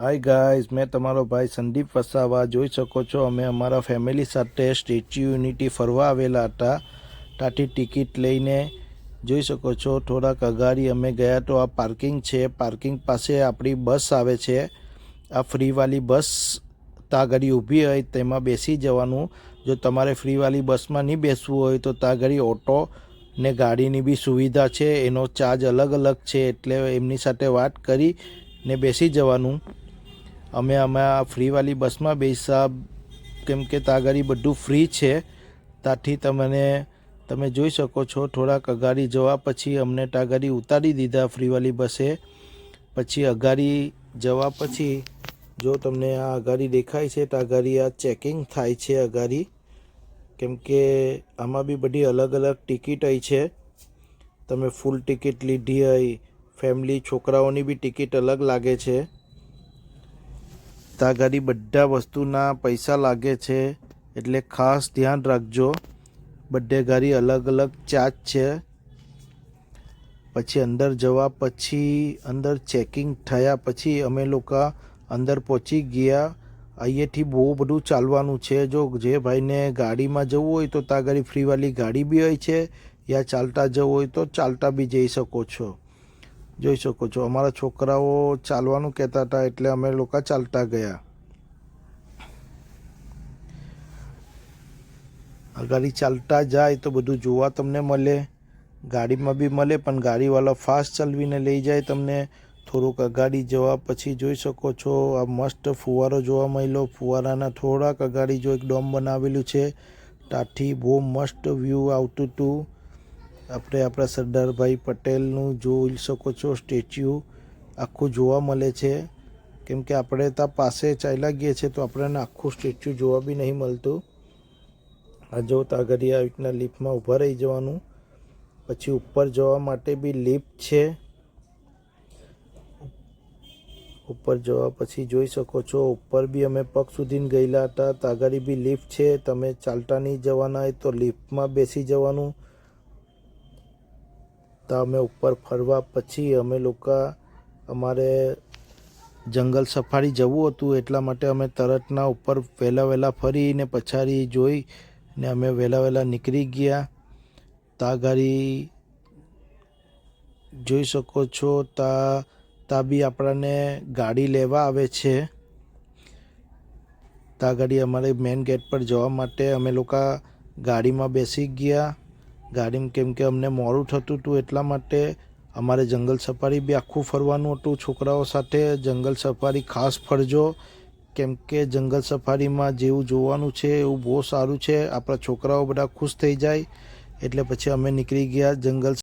Hi guys, મેં તમારો ભાઈ સંદીપ વસાવા જોઈ શકો છો. અમે અમારા ફેમિલી સાથે સ્ટેચ્યુ યુનિટી ફરવા આવેલા હતા. ત્યાંથી ટિકિટ લઈને જોઈ શકો છો થોડાક અગાડી અમે ગયા તો આ પાર્કિંગ છે. પાર્કિંગ પાસે આપણી બસ આવે છે. આ ફ્રીવાળી બસ ત્યાં આગળ ઊભી હોય તેમાં બેસી જવાનું. જો તમારે ફ્રીવાળી બસમાં નહીં બેસવું હોય તો ત્યાં આગળ ઓટો ને ગાડીની બી સુવિધા છે. એનો ચાર્જ અલગ અલગ છે, એટલે એમની સાથે વાત કરી ને બેસી જવાનું. અમે આ ફ્રીવાળી બસમાં બેસા કેમ કે ત્યાં આગળ બધું ફ્રી છે. ત્યાંથી તમે જોઈ શકો છો થોડાક અગાડી જવા પછી અમને ત્યાં આગળ ઉતારી દીધા ફ્રીવાળી બસે. પછી અગાડી જવા પછી જો તમને આ અગાડી દેખાય છે ત્યાં આગળ આ ચેકિંગ થાય છે અગાડી, કેમ કે આમાં બી બધી અલગ અલગ ટિકિટ હોય છે. તમે ફૂલ ટિકિટ લીધી હોય, ફેમિલી છોકરાઓની બી ટિકિટ અલગ લાગે છે. ત્યાં આગળ બધા વસ્તુના પૈસા લાગે છે, એટલે ખાસ ધ્યાન રાખજો. બધે ગાડી અલગ અલગ ચાર્જ છે. પછી અંદર જવા પછી અંદર ચેકિંગ થયા પછી અમે લોકો અંદર પહોંચી ગયા. અહીંયાથી બહુ બધું ચાલવાનું છે. જો જે ભાઈને ગાડીમાં જવું હોય તો ત્યાં આગળ ફ્રીવાળી ગાડી બી હોય છે, યા ચાલતા જવું હોય તો ચાલતા બી જઈ શકો છો. જોઈ શકો છો અમારા છોકરાઓ ચાલવાનું કહેતા હતા એટલે અમે લોકો ચાલતા ગયા. ગાડી ચાલતા જાય તો બધું જોવા તમને મળે, ગાડીમાં બી મળે, પણ ગાડીવાળો ફાસ્ટ ચલાવીને લઈ જાય તમને. થોડુંક અગાડી જવા પછી જોઈ શકો છો આ મસ્ત ફુવારો જોવા મળ્યો. ફુવારાના થોડાક અગાડી જો એક ડોમ બનાવેલું છે, ત્યાંથી બહુ મસ્ત વ્યૂ આવતું હતું. આપણે આપણા સરદારભાઈ પટેલનું જોઈ શકો છો સ્ટેચ્યુ આખું જોવા મળે છે. કેમ કે આપણે ત્યાં પાસે ચાલ્યા ગયા છે તો આપણને આખું સ્ટેચ્યુ જોવા બી નહીં મળતું. આ જો ત્યાં આગળ આવી રીતના લિફ્ટમાં ઊભા રહી જવાનું. પછી ઉપર જવા માટે બી લિફ્ટ છે. ઉપર જવા પછી જોઈ શકો છો ઉપર બી અમે પગ સુધીને ગયેલા હતા. ત્યાં આગળ બી લિફ્ટ છે. તમે ચાલતા નહીં જવાના હોય તો લિફ્ટમાં બેસી જવાનું. તો અમે ઉપર ફરવા પછી અમે લોકો અમારે જંગલ સફારી જવું હતું, એટલા માટે અમે તરતના ઉપર વહેલા ફરીને પછાડી જોઈ ને અમે વહેલા નીકળી ગયા. ત્યાં આગળ જોઈ શકો છો ત્યાં બી આપણને ગાડી લેવા આવે છે. ત્યાં આગળ અમારે મેઇન ગેટ પર જવા માટે અમે લોકો ગાડીમાં બેસી ગયા. ગાડીમાં કેમ કે અમને મોડું થતું હતું એટલા માટે અમારે જંગલ સફારી બી આખું ફરવાનું હતું. છોકરાઓ સાથે જંગલ સફારી ખાસ ફરજો, કેમ કે જંગલ સફારીમાં જેવું જોવાનું છે એવું બહુ સારું છે. આપણા છોકરાઓ બધા ખુશ થઈ જાય. એટલે પછી અમે નીકળી ગયા જંગલ